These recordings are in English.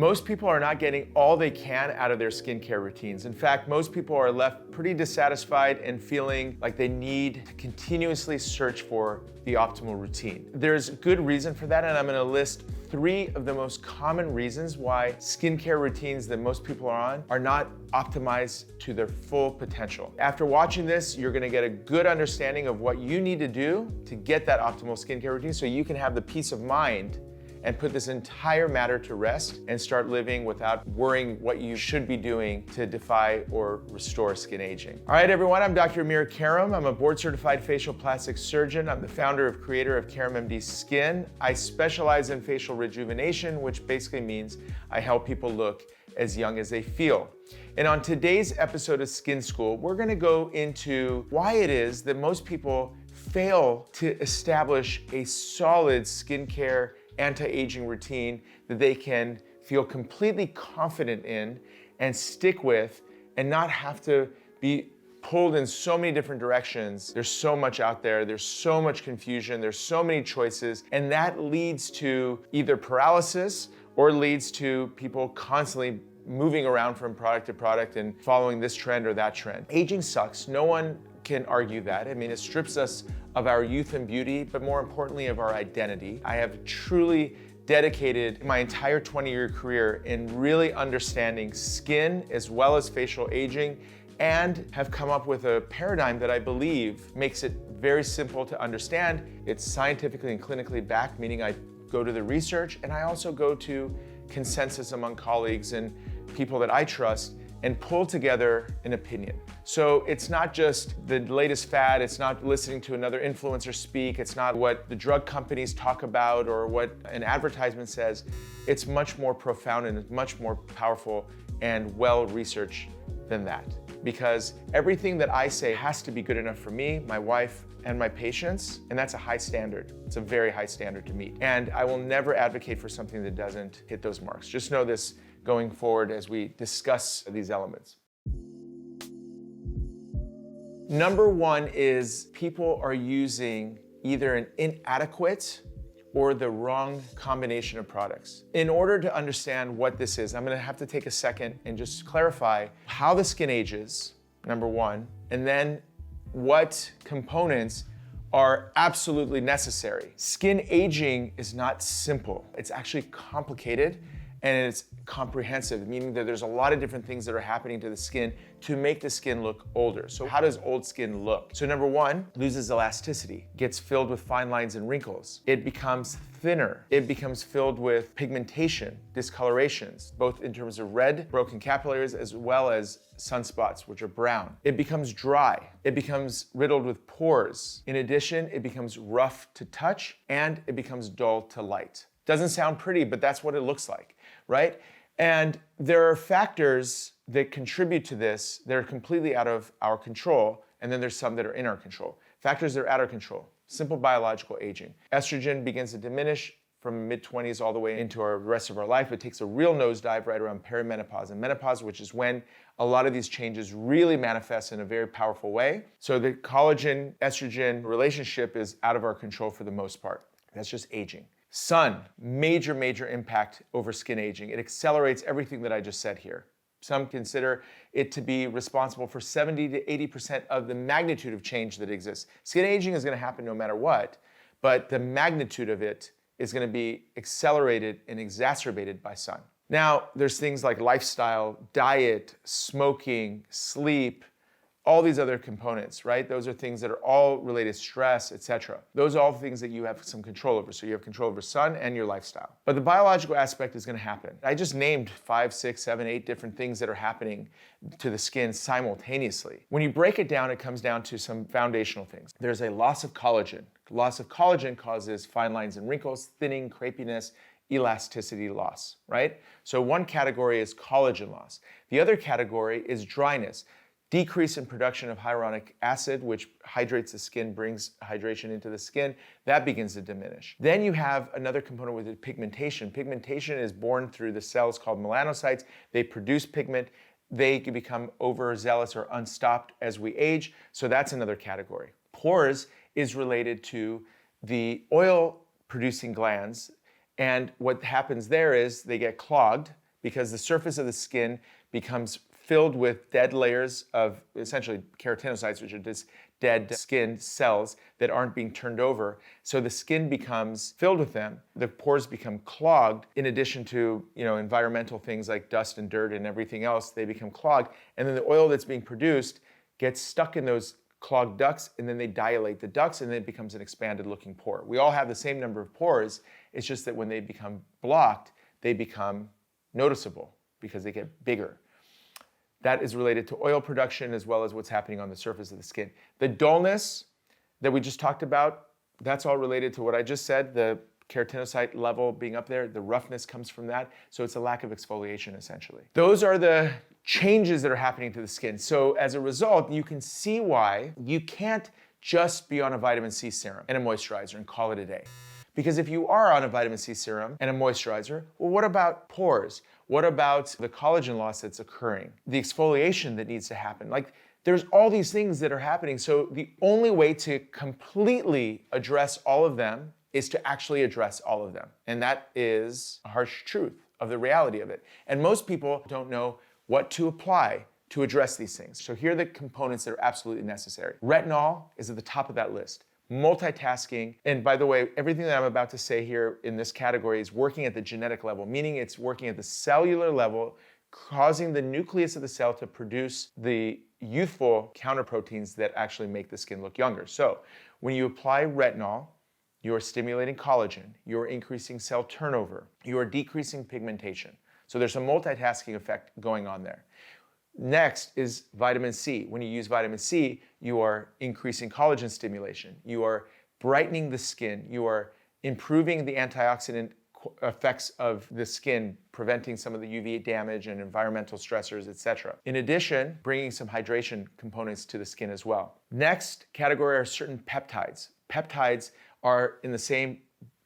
Most people are not getting all they can out of their skincare routines. In fact, most people are left pretty dissatisfied and feeling like they need to continuously search for the optimal routine. There's good reason for that, and I'm gonna list 3 of the most common reasons why skincare routines that most people are on are not optimized to their full potential. After watching this, you're gonna get a good understanding of what you need to do to get that optimal skincare routine so you can have the peace of mind and put this entire matter to rest and start living without worrying what you should be doing to defy or restore skin aging. All right, everyone, I'm Dr. Karam. I'm a board-certified facial plastic surgeon. I'm the founder and creator of KaramMD Skin. I specialize in facial rejuvenation, which basically means I help people look as young as they feel. And on today's episode of Skin School, we're gonna go into why it is that most people fail to establish a solid skincare anti-aging routine that they can feel completely confident in and stick with and not have to be pulled in so many different directions. There's so much out there, there's so much confusion, there's so many choices, and that leads to either paralysis or leads to people constantly moving around from product to product and following this trend or that trend. Aging sucks, no one can argue that. I mean, it strips us of our youth and beauty, but more importantly of our identity. I have truly dedicated my entire 20-year career in really understanding skin as well as facial aging, and have come up with a paradigm that I believe makes it very simple to understand. It's scientifically and clinically backed, meaning I go to the research and I also go to consensus among colleagues and people that I trust and pull together an opinion. So it's not just the latest fad, it's not listening to another influencer speak, it's not what the drug companies talk about or what an advertisement says. It's much more profound and it's much more powerful and well-researched than that. Because everything that I say has to be good enough for me, my wife, and my patients, and that's a high standard. It's a very high standard to meet. And I will never advocate for something that doesn't hit those marks. Just know this going forward as we discuss these elements. Number 1 is people are using either an inadequate or the wrong combination of products. In order to understand what this is, I'm gonna have to take a second and just clarify how the skin ages, number 1, and then what components are absolutely necessary. Skin aging is not simple. It's actually complicated and it's comprehensive, meaning that there's a lot of different things that are happening to the skin to make the skin look older. So how does old skin look? So number 1, loses elasticity, gets filled with fine lines and wrinkles. It becomes thinner. It becomes filled with pigmentation, discolorations, both in terms of red, broken capillaries, as well as sunspots, which are brown. It becomes dry. It becomes riddled with pores. In addition, it becomes rough to touch and it becomes dull to light. Doesn't sound pretty, but that's what it looks like, right? And there are factors that contribute to this that are completely out of our control, and then there's some that are in our control. Factors that are out of control, simple biological aging. Estrogen begins to diminish from mid-20s all the way into the rest of our life. It takes a real nosedive right around perimenopause and menopause, which is when a lot of these changes really manifest in a very powerful way. So the collagen-estrogen relationship is out of our control for the most part. That's just aging. Sun, major impact over skin aging. It accelerates everything that I just said here. Some consider it to be responsible for 70 to 80% of the magnitude of change that exists. Skin aging is gonna happen no matter what, but the magnitude of it is gonna be accelerated and exacerbated by sun. Now, there's things like lifestyle, diet, smoking, sleep, all these other components, right? Those are things that are all related to stress, etc. Those are all things that you have some control over. So you have control over sun and your lifestyle. But the biological aspect is gonna happen. I just named 5, 6, 7, 8 different things that are happening to the skin simultaneously. When you break it down, it comes down to some foundational things. There's a loss of collagen. Loss of collagen causes fine lines and wrinkles, thinning, crepiness, elasticity loss, right? So one category is collagen loss. The other category is dryness. Decrease in production of hyaluronic acid, which hydrates the skin, brings hydration into the skin, that begins to diminish. Then you have another component with it, pigmentation. Pigmentation is born through the cells called melanocytes. They produce pigment. They can become overzealous or unstopped as we age, so that's another category. Pores is related to the oil-producing glands, and what happens there is they get clogged because the surface of the skin becomes filled with dead layers of essentially keratinocytes, which are just dead skin cells that aren't being turned over. So the skin becomes filled with them. The pores become clogged. In addition to, environmental things like dust and dirt and everything else, they become clogged. And then the oil that's being produced gets stuck in those clogged ducts, and then they dilate the ducts, and then it becomes an expanded looking pore. We all have the same number of pores. It's just that when they become blocked, they become noticeable because they get bigger. That is related to oil production as well as what's happening on the surface of the skin. The dullness that we just talked about, that's all related to what I just said, the keratinocyte level being up there, the roughness comes from that. So it's a lack of exfoliation essentially. Those are the changes that are happening to the skin. So as a result, you can see why you can't just be on a vitamin C serum and a moisturizer and call it a day. Because if you are on a vitamin C serum and a moisturizer, well, what about pores? What about the collagen loss that's occurring? The exfoliation that needs to happen? There's all these things that are happening. So the only way to completely address all of them is to actually address all of them. And that is a harsh truth of the reality of it. And most people don't know what to apply to address these things. So here are the components that are absolutely necessary. Retinol is at the top of that list. Multitasking, and by the way, everything that I'm about to say here in this category is working at the genetic level, meaning it's working at the cellular level, causing the nucleus of the cell to produce the youthful counterproteins that actually make the skin look younger. So when you apply retinol, you're stimulating collagen, you're increasing cell turnover, you're decreasing pigmentation. So there's a multitasking effect going on there. Next is vitamin C. When you use vitamin C, you are increasing collagen stimulation. You are brightening the skin. You are improving the antioxidant effects of the skin, preventing some of the UV damage and environmental stressors, etc. In addition, bringing some hydration components to the skin as well. Next category are certain peptides. Peptides are in the same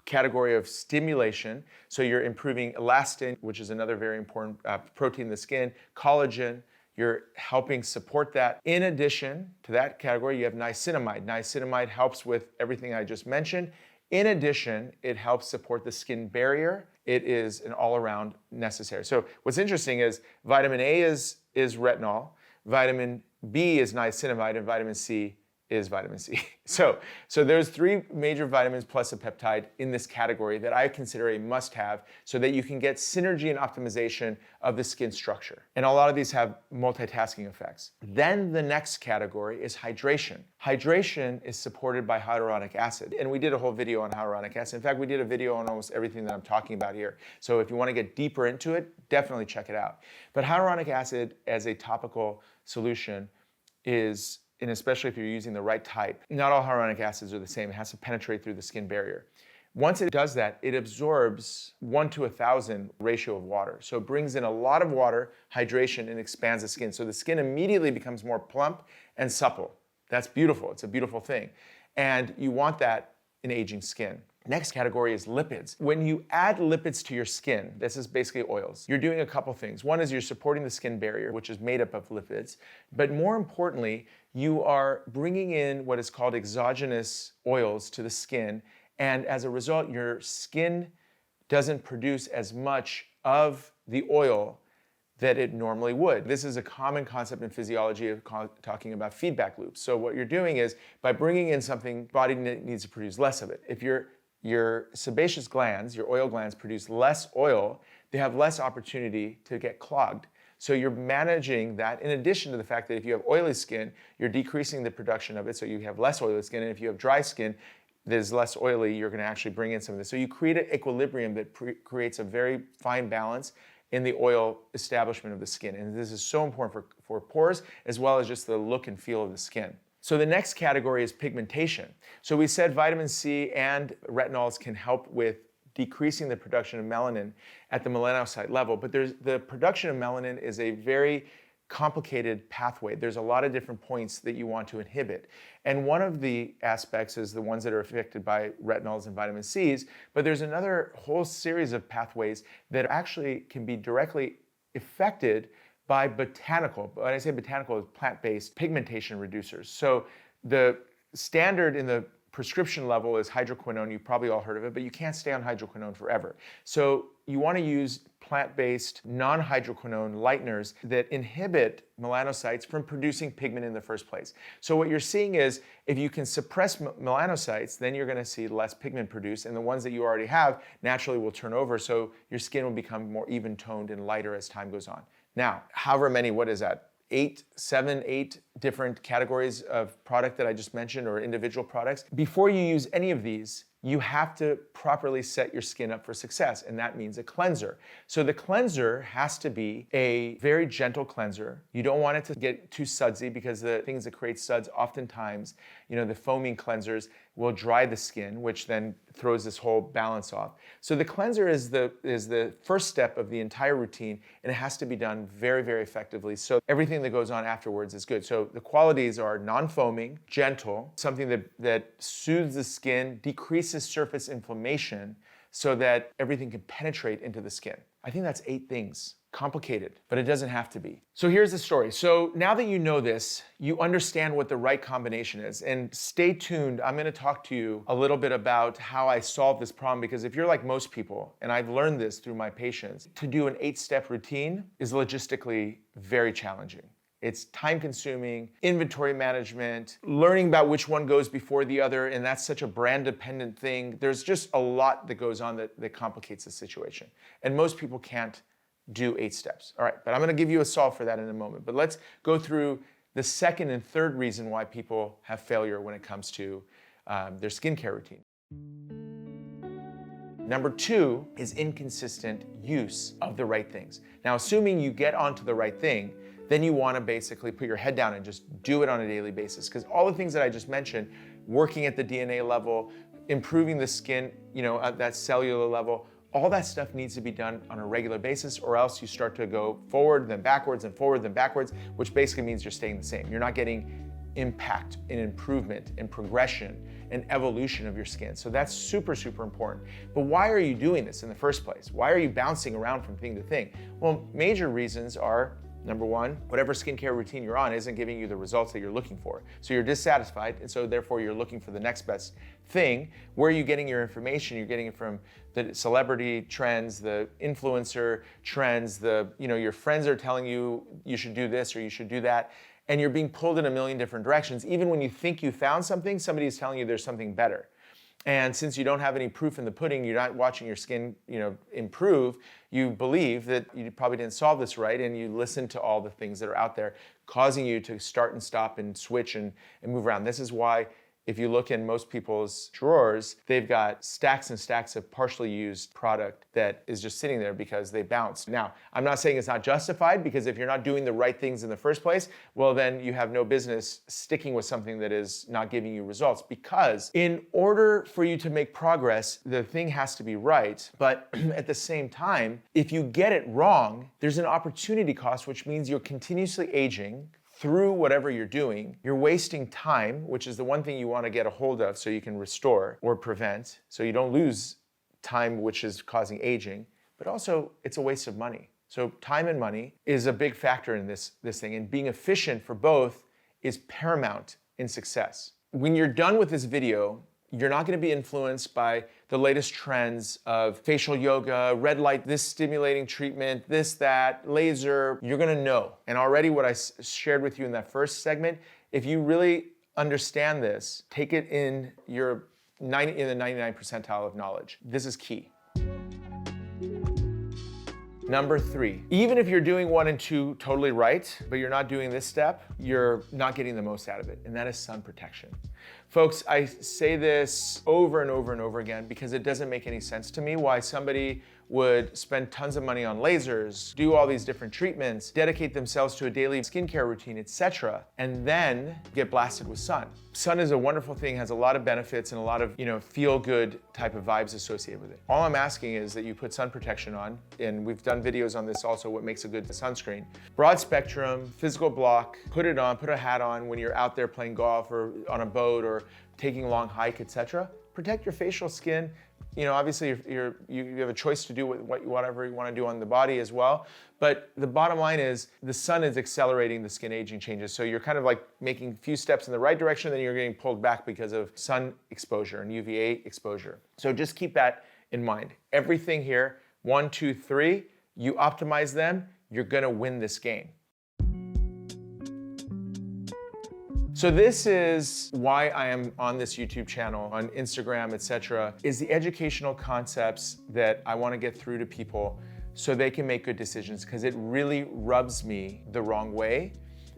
category of stimulation. So you're improving elastin, which is another very important protein in the skin, collagen. You're helping support that. In addition to that category, you have niacinamide. Niacinamide helps with everything I just mentioned. In addition, it helps support the skin barrier. It is an all-around necessary. So what's interesting is vitamin A is retinol, vitamin B is niacinamide, and vitamin C is vitamin C. So there's three major vitamins plus a peptide in this category that I consider a must-have so that you can get synergy and optimization of the skin structure. And a lot of these have multitasking effects. Then the next category is hydration. Hydration is supported by hyaluronic acid. And we did a whole video on hyaluronic acid. In fact, we did a video on almost everything that I'm talking about here. So if you want to get deeper into it, definitely check it out. But hyaluronic acid as a topical solution is, and especially if you're using the right type, not all hyaluronic acids are the same. It has to penetrate through the skin barrier. Once it does that, it absorbs 1 to 1,000 ratio of water. So it brings in a lot of water, hydration, and expands the skin. So the skin immediately becomes more plump and supple. That's beautiful. It's a beautiful thing. And you want that in aging skin. Next category is lipids. When you add lipids to your skin, this is basically oils, you're doing a couple things. One is you're supporting the skin barrier, which is made up of lipids. But more importantly, you are bringing in what is called exogenous oils to the skin. And as a result, your skin doesn't produce as much of the oil that it normally would. This is a common concept in physiology of talking about feedback loops. So what you're doing is by bringing in something, body needs to produce less of it. If your sebaceous glands, your oil glands, produce less oil, they have less opportunity to get clogged. So you're managing that in addition to the fact that if you have oily skin, you're decreasing the production of it, so you have less oily skin. And if you have dry skin that is less oily, you're gonna actually bring in some of this. So you create an equilibrium that creates a very fine balance in the oil establishment of the skin. And this is so important for pores, as well as just the look and feel of the skin. So the next category is pigmentation. So we said vitamin C and retinols can help with decreasing the production of melanin at the melanocyte level, but the production of melanin is a very complicated pathway. There's a lot of different points that you want to inhibit. And one of the aspects is the ones that are affected by retinols and vitamin Cs, but there's another whole series of pathways that actually can be directly affected by botanical, when I say botanical, it's plant-based pigmentation reducers. So the standard in the prescription level is hydroquinone. You've probably all heard of it, but you can't stay on hydroquinone forever. So you want to use plant-based, non-hydroquinone lighteners that inhibit melanocytes from producing pigment in the first place. So what you're seeing is if you can suppress melanocytes, then you're going to see less pigment produced, and the ones that you already have naturally will turn over, so your skin will become more even-toned and lighter as time goes on. Now, however many, what is that? 8 different categories of product that I just mentioned, or individual products. Before you use any of these, you have to properly set your skin up for success, and that means a cleanser. So the cleanser has to be a very gentle cleanser. You don't want it to get too sudsy, because the things that create suds oftentimes, the foaming cleansers will dry the skin, which then throws this whole balance off. So the cleanser is the first step of the entire routine, and it has to be done very, very effectively. So everything that goes on afterwards is good. So the qualities are non-foaming, gentle, something that soothes the skin, decreases surface inflammation so that everything can penetrate into the skin. I think that's 8 things. Complicated, but it doesn't have to be. So here's the story. So now that you know this, you understand what the right combination is. And stay tuned. I'm going to talk to you a little bit about how I solve this problem, because if you're like most people, and I've learned this through my patients, to do an 8-step routine is logistically very challenging. It's time-consuming, inventory management, learning about which one goes before the other, and that's such a brand-dependent thing. There's just a lot that goes on that complicates the situation. And most people can't do 8 steps. All right, but I'm gonna give you a solve for that in a moment. But let's go through the second and third reason why people have failure when it comes to their skincare routine. Number 2 is inconsistent use of the right things. Now, assuming you get onto the right thing, then you wanna basically put your head down and just do it on a daily basis. Because all the things that I just mentioned, working at the DNA level, improving the skin, at that cellular level, all that stuff needs to be done on a regular basis, or else you start to go forward, then backwards, and forward, then backwards, which basically means you're staying the same. You're not getting impact and improvement and progression and evolution of your skin. So that's super, super important. But why are you doing this in the first place? Why are you bouncing around from thing to thing? Well, major reasons are, number 1, whatever skincare routine you're on isn't giving you the results that you're looking for. So you're dissatisfied, and so therefore you're looking for the next best thing. Where are you getting your information? You're getting it from the celebrity trends, the influencer trends, your friends are telling you you should do this or you should do that, and you're being pulled in a million different directions. Even when you think you found something, somebody's telling you there's something better. And since you don't have any proof in the pudding, you're not watching your skin, improve, you believe that you probably didn't solve this right, and you listen to all the things that are out there causing you to start and stop and switch and move around. This is why if you look in most people's drawers, they've got stacks and stacks of partially used product that is just sitting there because they bounced. Now, I'm not saying it's not justified, because if you're not doing the right things in the first place, well, then you have no business sticking with something that is not giving you results. Because in order for you to make progress, the thing has to be right. But at the same time, if you get it wrong, there's an opportunity cost, which means you're continuously aging through whatever you're doing. You're wasting time, which is the one thing you want to get a hold of so you can restore or prevent, so you don't lose time, which is causing aging. But also, it's a waste of money. So time and money is a big factor in this thing, and being efficient for both is paramount in success. When you're done with this video, you're not going to be influenced by the latest trends of facial yoga, red light, this stimulating treatment, this, that, laser. You're going to know. And already what I shared with you in that first segment, if you really understand this, take it in the 99th percentile of knowledge. This is key. Number 3, even if you're doing 1 and 2 totally right, but you're not doing this step, you're not getting the most out of it, and that is sun protection. Folks, I say this over and over and over again because it doesn't make any sense to me why somebody would spend tons of money on lasers, do all these different treatments, dedicate themselves to a daily skincare routine, etc., and then get blasted with sun. Sun is a wonderful thing, has a lot of benefits and a lot of, feel-good type of vibes associated with it. All I'm asking is that you put sun protection on, and we've done videos on this also, what makes a good sunscreen. Broad spectrum, physical block, put it on, put a hat on when you're out there playing golf or on a boat or taking a long hike, etc. Protect your facial skin, obviously you have a choice to do whatever you want to do on the body as well. But the bottom line is the sun is accelerating the skin aging changes. So you're kind of like making a few steps in the right direction, then you're getting pulled back because of sun exposure and UVA exposure. So just keep that in mind. Everything here, 1, 2, 3, you optimize them, you're gonna win this game. So this is why I am on this YouTube channel, on Instagram, etc., is the educational concepts that I want to get through to people so they can make good decisions, because it really rubs me the wrong way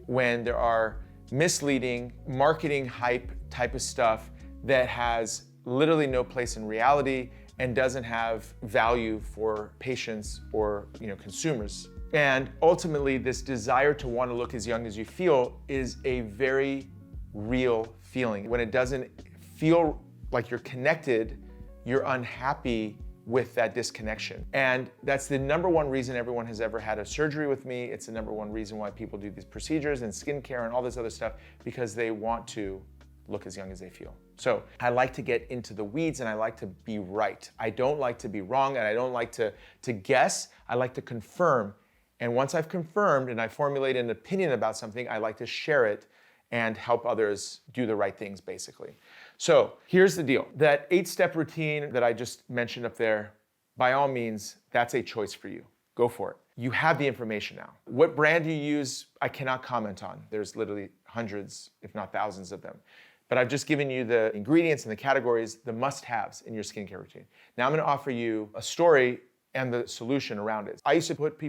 when there are misleading marketing hype type of stuff that has literally no place in reality and doesn't have value for patients or consumers. And ultimately, this desire to want to look as young as you feel is a very real feeling. When it doesn't feel like you're connected, you're unhappy with that disconnection. And that's the number one reason everyone has ever had a surgery with me. It's the number one reason why people do these procedures and skincare and all this other stuff, because they want to look as young as they feel. So I like to get into the weeds and I like to be right. I don't like to be wrong, and I don't like to guess. I like to confirm. And once I've confirmed and I formulate an opinion about something, I like to share it and help others do the right things, basically. So here's the deal. That 8-step routine that I just mentioned up there, by all means, that's a choice for you. Go for it. You have the information now. What brand you use, I cannot comment on. There's literally hundreds, if not thousands of them. But I've just given you the ingredients and the categories, the must-haves in your skincare routine. Now I'm gonna offer you a story and the solution around it. I used to put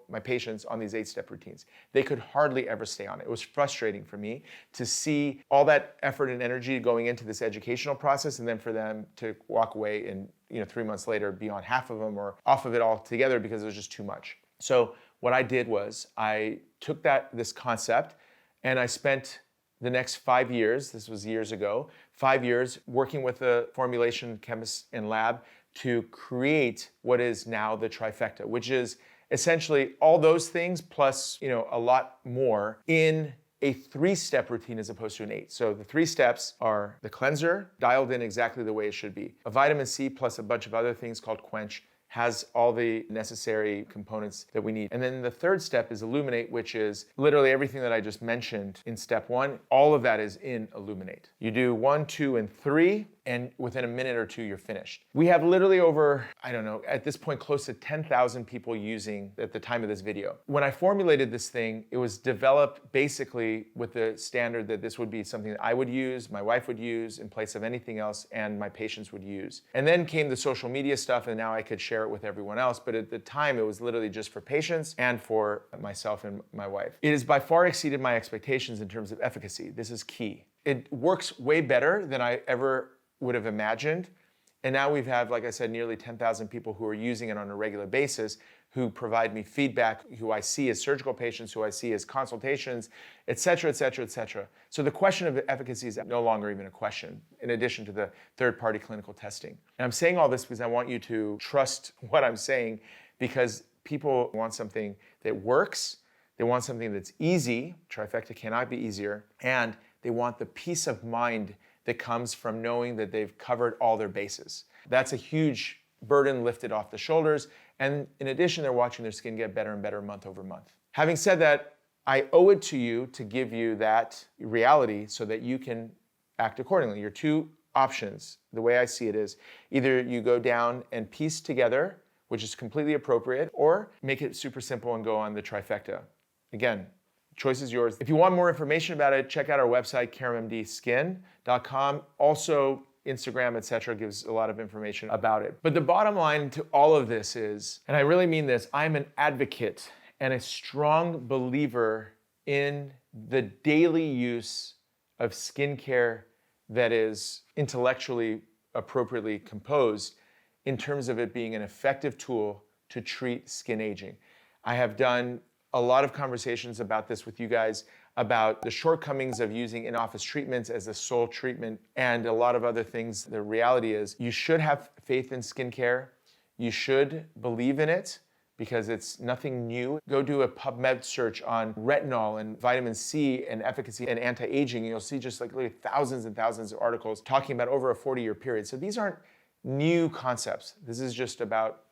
my patients on these 8-step routines. They could hardly ever stay on it. It was frustrating for me to see all that effort and energy going into this educational process, and then for them to walk away and 3 months later be on half of them or off of it altogether because it was just too much. So what I did was I took this concept and I spent the next 5 years, this was years ago, 5 years working with a formulation chemist and lab to create what is now the trifecta, which is essentially all those things plus a lot more in a 3-step routine as opposed to an 8. So the 3 steps are the cleanser, dialed in exactly the way it should be. A vitamin C plus a bunch of other things called Quench has all the necessary components that we need. And then the 3rd step is Illuminate, which is literally everything that I just mentioned in step 1. All of that is in Illuminate. You do 1, 2, and 3, and within a minute or 2, you're finished. We have literally over, I don't know, at this point, close to 10,000 people using at the time of this video. When I formulated this thing, it was developed basically with the standard that this would be something that I would use, my wife would use in place of anything else, and my patients would use. And then came the social media stuff, and now I could share it with everyone else. But at the time, it was literally just for patients and for myself and my wife. It has by far exceeded my expectations in terms of efficacy. This is key. It works way better than I ever would have imagined. And now we've had, like I said, nearly 10,000 people who are using it on a regular basis, who provide me feedback, who I see as surgical patients, who I see as consultations, et cetera, et cetera, et cetera. So the question of efficacy is no longer even a question, in addition to the third-party clinical testing. And I'm saying all this because I want you to trust what I'm saying, because people want something that works, they want something that's easy, trifecta cannot be easier, and they want the peace of mind that comes from knowing that they've covered all their bases. That's a huge burden lifted off the shoulders. And in addition, they're watching their skin get better and better month over month. Having said that, I owe it to you to give you that reality so that you can act accordingly. Your 2 options, the way I see it, is either you go down and piece together, which is completely appropriate, or make it super simple and go on the trifecta. Again, choice is yours. If you want more information about it, check out our website, KaramMDskin.com. Also, Instagram, etc., gives a lot of information about it. But the bottom line to all of this is, and I really mean this, I'm an advocate and a strong believer in the daily use of skincare that is intellectually appropriately composed in terms of it being an effective tool to treat skin aging. I have done a lot of conversations about this with you guys, about the shortcomings of using in-office treatments as the sole treatment and a lot of other things. The reality is you should have faith in skincare. You should believe in it because it's nothing new. Go do a PubMed search on retinol and vitamin C and efficacy and anti-aging, and you'll see just like literally thousands and thousands of articles talking about over a 40-year period. So these aren't new concepts. This is just about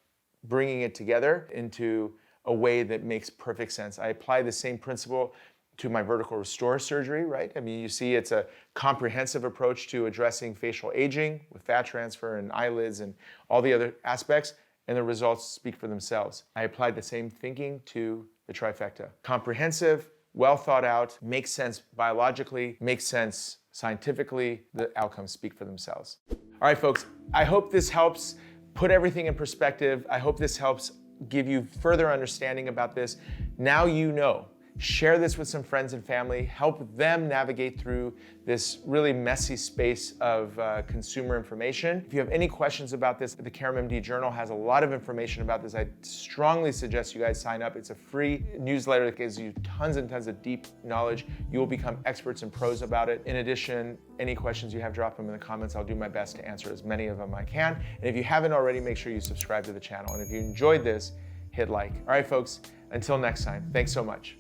bringing it together into a way that makes perfect sense. I apply the same principle to my vertical restore surgery, right? I mean, you see it's a comprehensive approach to addressing facial aging with fat transfer and eyelids and all the other aspects, and the results speak for themselves. I applied the same thinking to the trifecta. Comprehensive, well thought out, makes sense biologically, makes sense scientifically, the outcomes speak for themselves. All right, folks, I hope this helps put everything in perspective. I hope this helps give you further understanding about this. Now you know. Share this with some friends and family, help them navigate through this really messy space of consumer information. If you have any questions about this, the KaramMD Journal has a lot of information about this. I strongly suggest you guys sign up. It's a free newsletter that gives you tons and tons of deep knowledge. You will become experts and pros about it. In addition, any questions you have, drop them in the comments. I'll do my best to answer as many of them I can. And if you haven't already, make sure you subscribe to the channel. And if you enjoyed this, hit like. All right, folks, until next time, thanks so much.